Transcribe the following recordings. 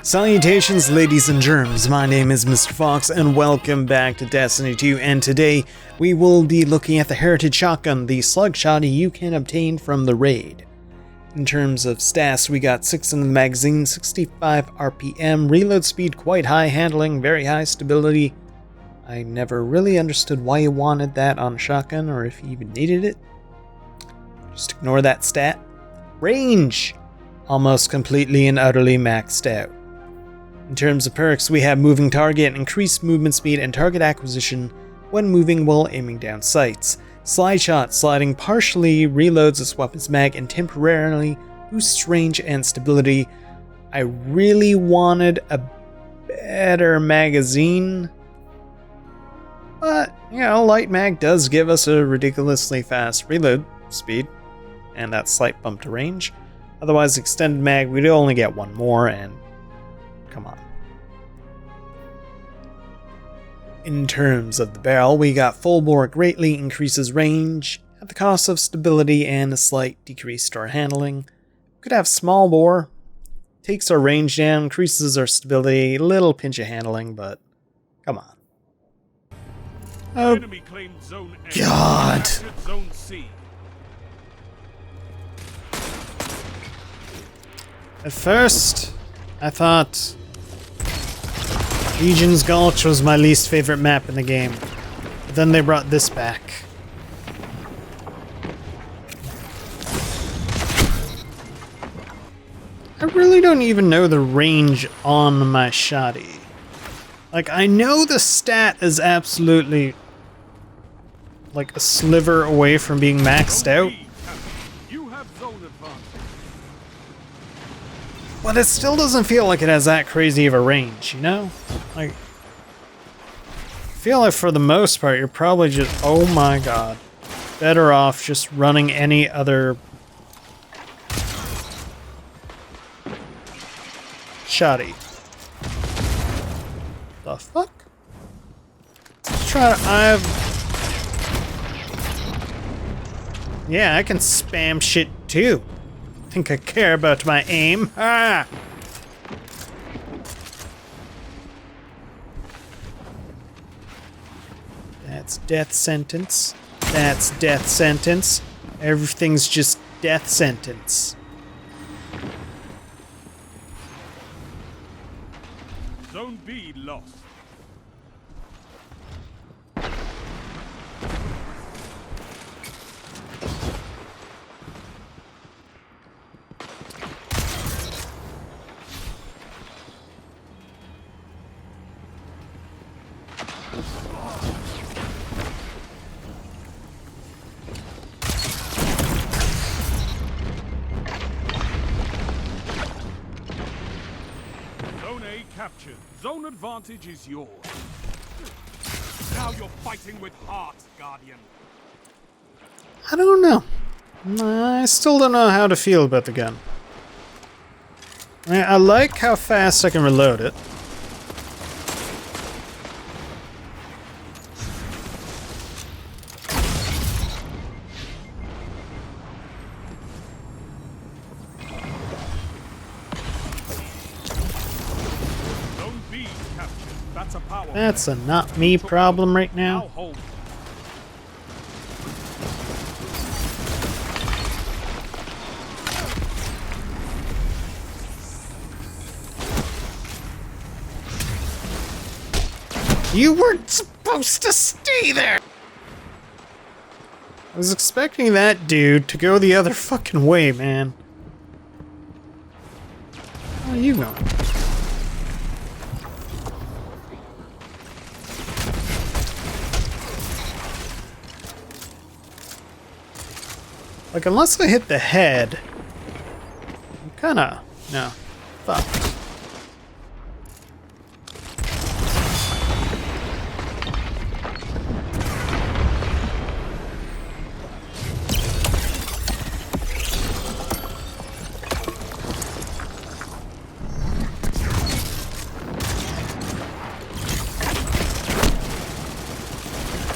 Salutations, ladies and germs. My name is Mr. Fox, and welcome back to Destiny 2. And today we will be looking at the Heritage Shotgun, the slug shotty you can obtain from the raid. In terms of stats, we got 6 in the magazine, 65 RPM, reload speed quite high, handling very high, stability. I never really understood why you wanted that on a shotgun, or if you even needed it. Just ignore that stat. Range! Almost completely and utterly maxed out. In terms of perks, we have moving target, increased movement speed, and target acquisition when moving while aiming down sights. Slide shot, sliding partially reloads its weapon's mag and temporarily boosts range and stability. I really wanted a better magazine, but, light mag does give us a ridiculously fast reload speed, and that slight bump to range. Otherwise, extended mag, we'd only get one more, and come on. In terms of the barrel, we got full bore greatly increases range at the cost of stability and a slight decrease to our handling. Could have small bore, takes our range down, increases our stability, a little pinch of handling, but come on. Oh, God. Zone C. At first, I thought Legion's Gulch was my least favorite map in the game, but then they brought this back. I really don't even know the range on my shotty. Like, I know the stat is absolutely like a sliver away from being maxed out. But it still doesn't feel like it has that crazy of a range, you know? Like, I feel like for the most part, you're probably just, oh my god, better off just running any other shotty. The fuck? Let's try, yeah, I can spam shit too. Think I care about my aim? Ah! That's death sentence. That's death sentence. Everything's just death sentence. Zone B lost. Zone A captured. Zone advantage is yours. Now you're fighting with heart, Guardian. I don't know. I still don't know how to feel about the gun. I like how fast I can reload it. Zone B captured. That's a power. That's a not me problem right now. Hold. You weren't supposed to stay there! I was expecting that dude to go the other fucking way, man. Where are you going? Like, unless I hit the head, I'm kinda... no. Fuck.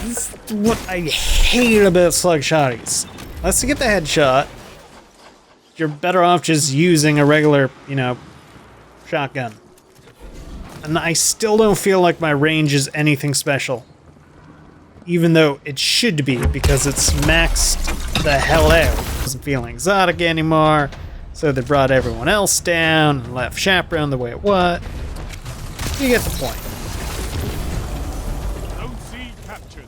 This is what I hate about slug shotties. Unless you get the headshot, you're better off just using a regular, shotgun. And I still don't feel like my range is anything special. Even though it should be, because it's maxed the hell out. Doesn't feel exotic anymore, so they brought everyone else down and left Chaperone the way it was. You get the point. Zone C captured.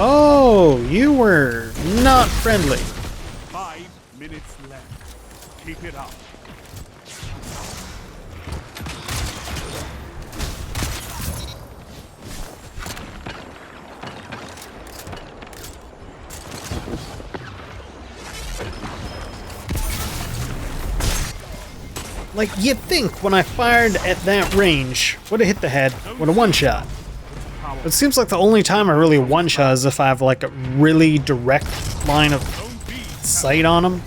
Oh, you were not friendly. 5 minutes left. Keep it up. Like, you'd think when I fired at that range, would have hit the head with a one-shot. But it seems like the only time I really one-shot is if I have like a really direct line of sight on him.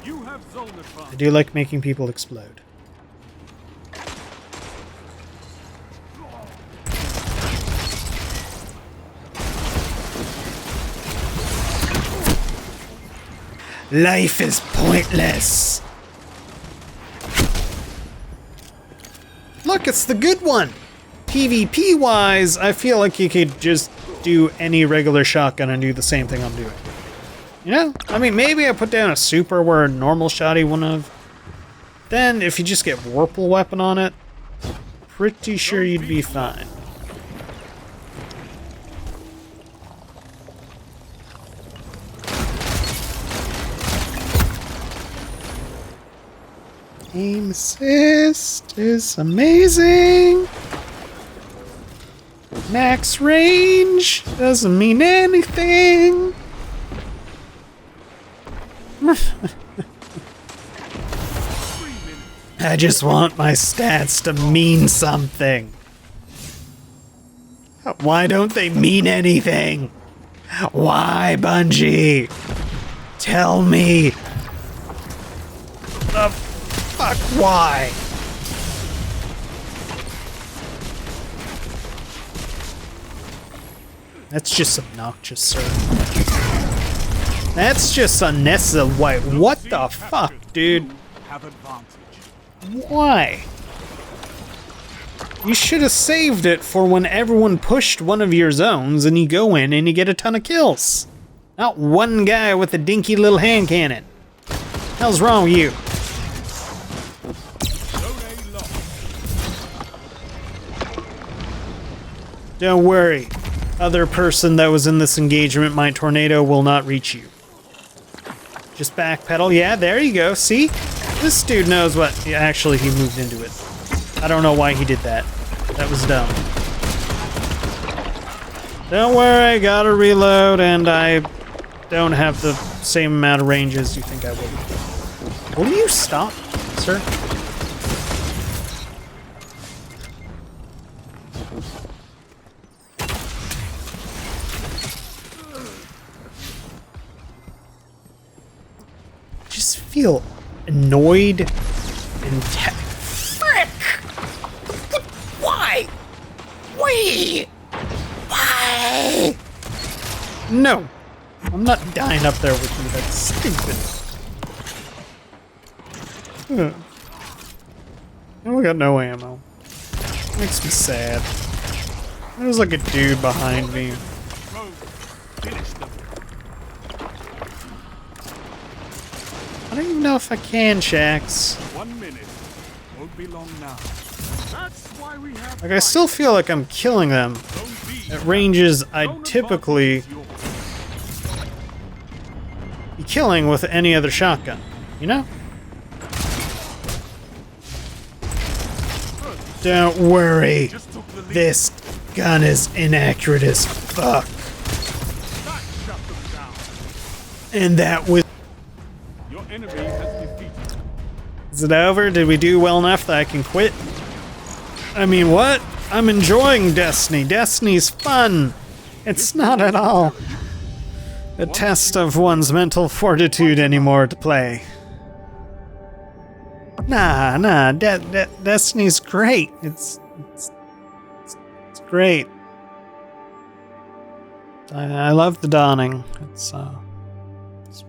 You have zone advantage. I do like making people explode. Life is pointless. Look, it's the good one. PvP wise, I feel like you could just do any regular shotgun and do the same thing I'm doing. You know? I mean, maybe I put down a super where a normal shotty wouldn't have. Then, if you just get Whirlpool weapon on it, pretty sure you'd be fine. Aim assist is amazing. Max range doesn't mean anything. I just want my stats to mean something. Why don't they mean anything? Why, Bungie? Tell me. The fuck, why? That's just obnoxious, sir. That's just unnecessary. What the fuck, dude? Have advantage. Why? You should have saved it for when everyone pushed one of your zones and you go in and you get a ton of kills. Not one guy with a dinky little hand cannon. Hell's wrong with you? Zone A lost. Don't worry. Other person that was in this engagement, my tornado will not reach you. Just backpedal. Yeah, there you go. See? This dude knows what... Yeah, actually, he moved into it. I don't know why he did that. That was dumb. Don't worry, I gotta reload, and I don't have the same amount of range as you think I will. Will you stop, sir? Just feel annoyed and frick! Why? Why? Why? No, I'm not dying up there with you. That's stupid. Oh, I got no ammo. Makes me sad. There's like a dude behind me. Rhodz, finish them. I don't even know if I can, Shax. 1 minute. Won't be long now. That's why we have. Like, I still feel like I'm killing them Zone B. at ranges I'd typically be killing with any other shotgun, you know? Don't worry, Just took the lead. this gun is inaccurate as fuck. That shut them down. And that was... Your enemy has defeated. Is it over? Did we do well enough that I can quit? I mean, what? I'm enjoying Destiny. Destiny's fun. It's not at all a test of one's mental fortitude anymore to play. Nah. Destiny's great. It's great. I love the Dawning. It's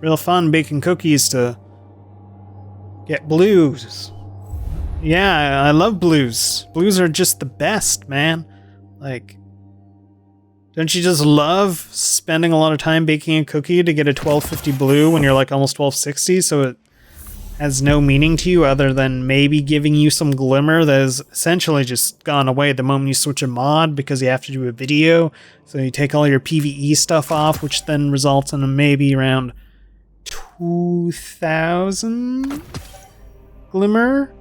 real fun baking cookies to get blues. Yeah, I love blues. Blues are just the best, man. Like, don't you just love spending a lot of time baking a cookie to get a 1250 blue when you're like almost 1260, so it has no meaning to you other than maybe giving you some glimmer that is essentially just gone away the moment you switch a mod because you have to do a video. So you take all your PvE stuff off, which then results in maybe around 2,000 glimmer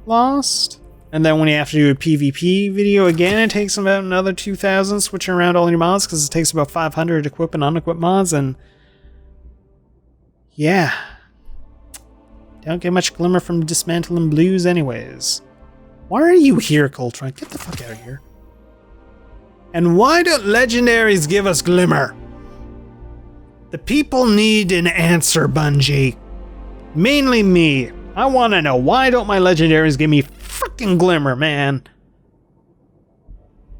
lost. And then when you have to do a PvP video again, it takes about another 2,000 switching around all your mods because it takes about 500 to equip and unequip mods. And yeah. Don't get much glimmer from dismantling blues anyways. Why are you here, Coltrane? Get the fuck out of here. And why don't legendaries give us glimmer? The people need an answer, Bungie. Mainly me. I want to know, why don't my legendaries give me freaking glimmer, man?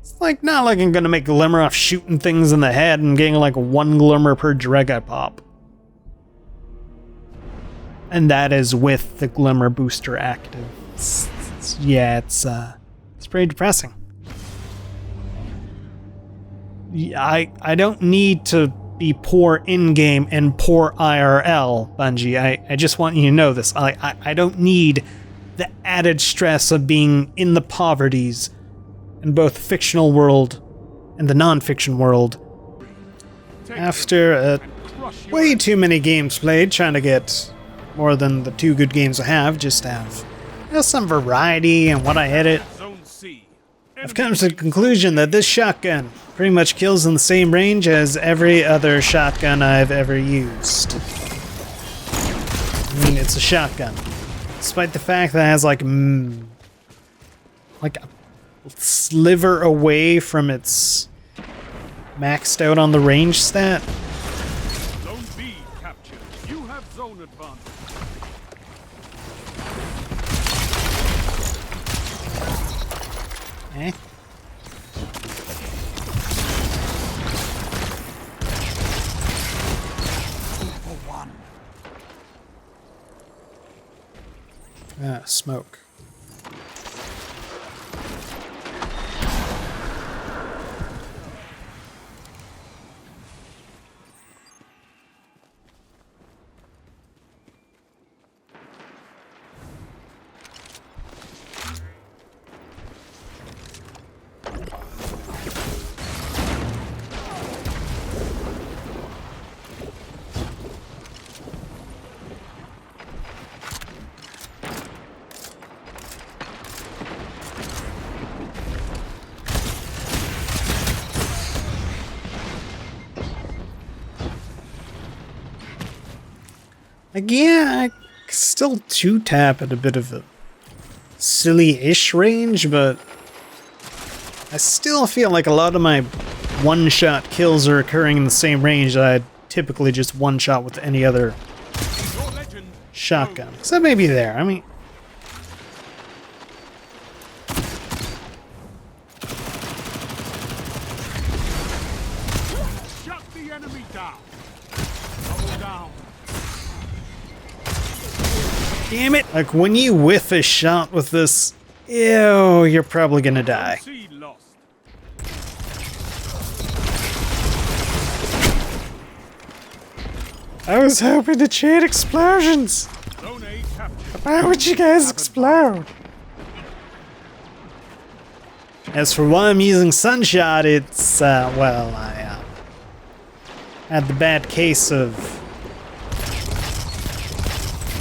It's like, not like I'm gonna make glimmer off shooting things in the head and getting like 1 glimmer per dreg I pop. And that is with the glimmer booster active. It's pretty depressing. I don't need to be poor in-game and poor IRL, Bungie. I just want you to know this. I don't need the added stress of being in the poverties in both the fictional world and the non-fiction world. After way too many games played, trying to get more than the 2 good games I have, just to have some variety in what I edit. I've come to the conclusion that this shotgun pretty much kills in the same range as every other shotgun I've ever used. I mean, it's a shotgun. Despite the fact that it has like a sliver away from its maxed out on the range stat. Zone B captured. You have zone advantage. Eh? Ah, smoke. Like, yeah, I still 2-tap at a bit of a silly-ish range, but I still feel like a lot of my one-shot kills are occurring in the same range that I'd typically just one-shot with any other shotgun. So maybe there, I mean... Shut the enemy down. Double down. Damn it! Like, when you whiff a shot with this, ew, you're probably gonna die. C lost. I was hoping to chain explosions! Zone A captured. Why would you guys explode? As for why I'm using Sunshot, it's, well, I had the bad case of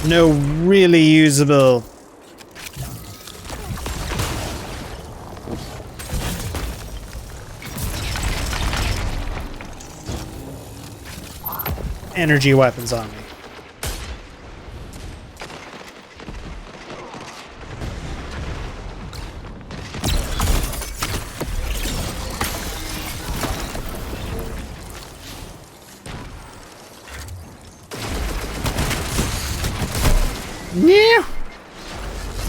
no really usable energy weapons on me. Yeah.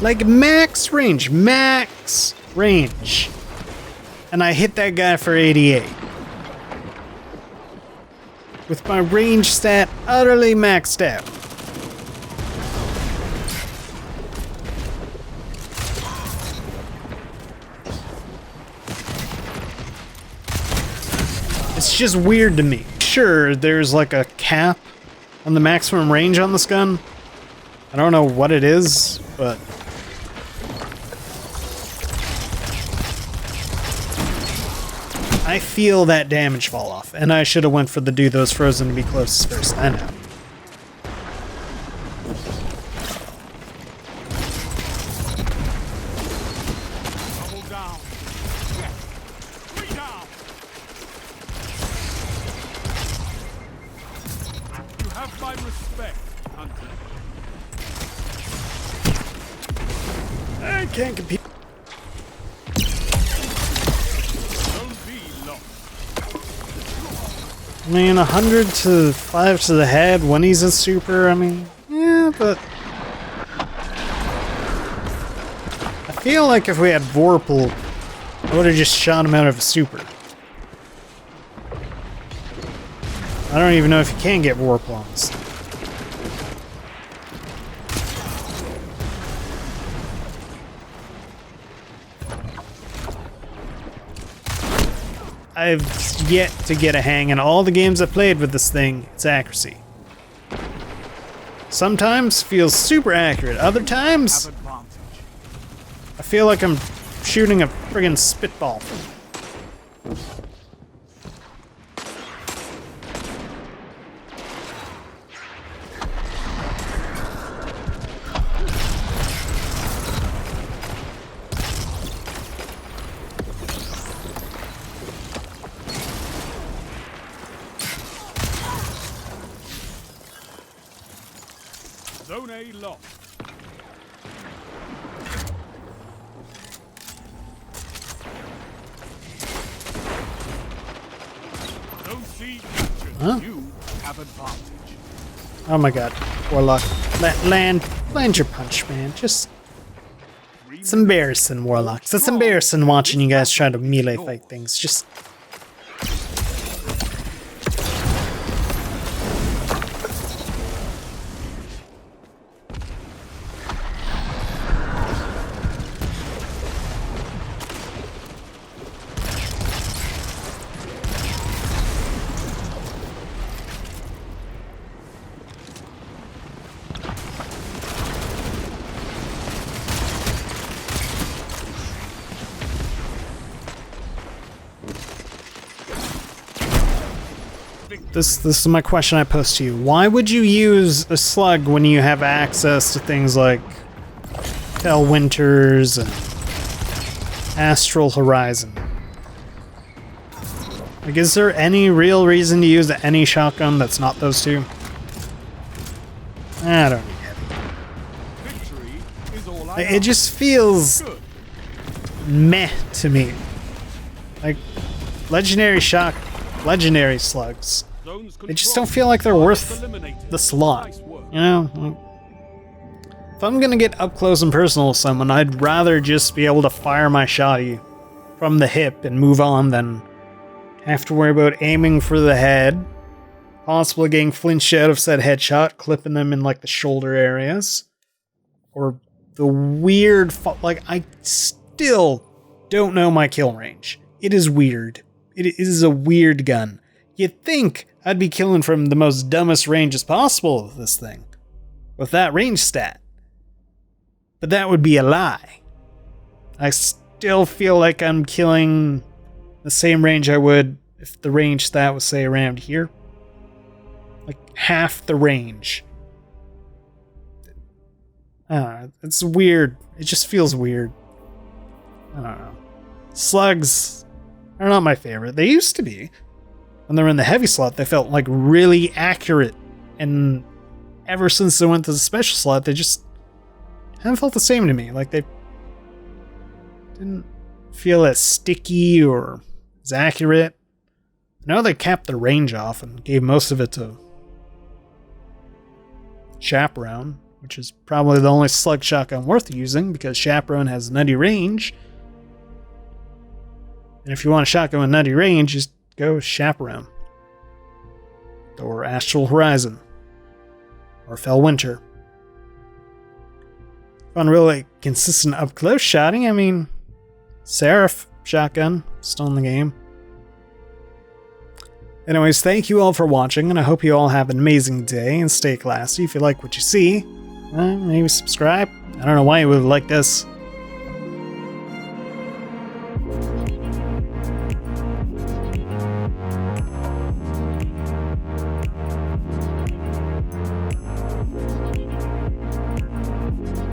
Like max range. Max range. And I hit that guy for 88. With my range stat utterly maxed out. It's just weird to me. Sure, there's like a cap on the maximum range on this gun. I don't know what it is, but... I feel that damage fall off, and I should have went for the do those frozen to be closest first. I know. Double down. Yes. 3 down. You have my respect, Hunter. I can't compete. I mean, 100 to 5 to the head when he's a super, I mean, yeah, but... I feel like if we had Vorpal, I would have just shot him out of a super. I don't even know if you can get Vorpal on this. I've yet to get a hang in all the games I've played with this thing, it's accuracy. Sometimes feels super accurate, other times I feel like I'm shooting a friggin' spitball. Zone A locked. Zone C captured. Huh? You have advantage. Oh my god, Warlock. Land your punch, man. Just... It's embarrassing, Warlocks. It's embarrassing watching you guys try to melee fight things. Just... This is my question I pose to you. Why would you use a slug when you have access to things like Fell Winters and Astral Horizon? Like, is there any real reason to use any shotgun that's not those two? I don't get it. Victory is all I It just feels meh to me. Like, legendary slugs. They just don't feel like they're worth the slot, you know? If I'm gonna get up close and personal with someone, I'd rather just be able to fire my shotty from the hip and move on than have to worry about aiming for the head, possibly getting flinched out of said headshot, clipping them in like the shoulder areas, or the weird, like, I still don't know my kill range. It is weird. It is a weird gun. You'd think I'd be killing from the most dumbest ranges possible with this thing, with that range stat. But that would be a lie. I still feel like I'm killing the same range I would if the range stat was, say, around here. Like half the range. It's weird. It just feels weird. I don't know. Slugs are not my favorite. They used to be. When they were in the heavy slot, they felt like really accurate. And ever since they went to the special slot, they just haven't felt the same to me. Like, they didn't feel as sticky or as accurate. I know they capped the range off and gave most of it to Chaperone, which is probably the only slug shotgun worth using because Chaperone has nutty range. And if you want a shotgun with nutty range, just go with Chaperone. Or Astral Horizon. Or Fell Winter. On really consistent up-close shotting, I mean, Seraph shotgun, still in the game. Anyways, thank you all for watching, and I hope you all have an amazing day, and stay classy. If you like what you see, maybe subscribe. I don't know why you would like this.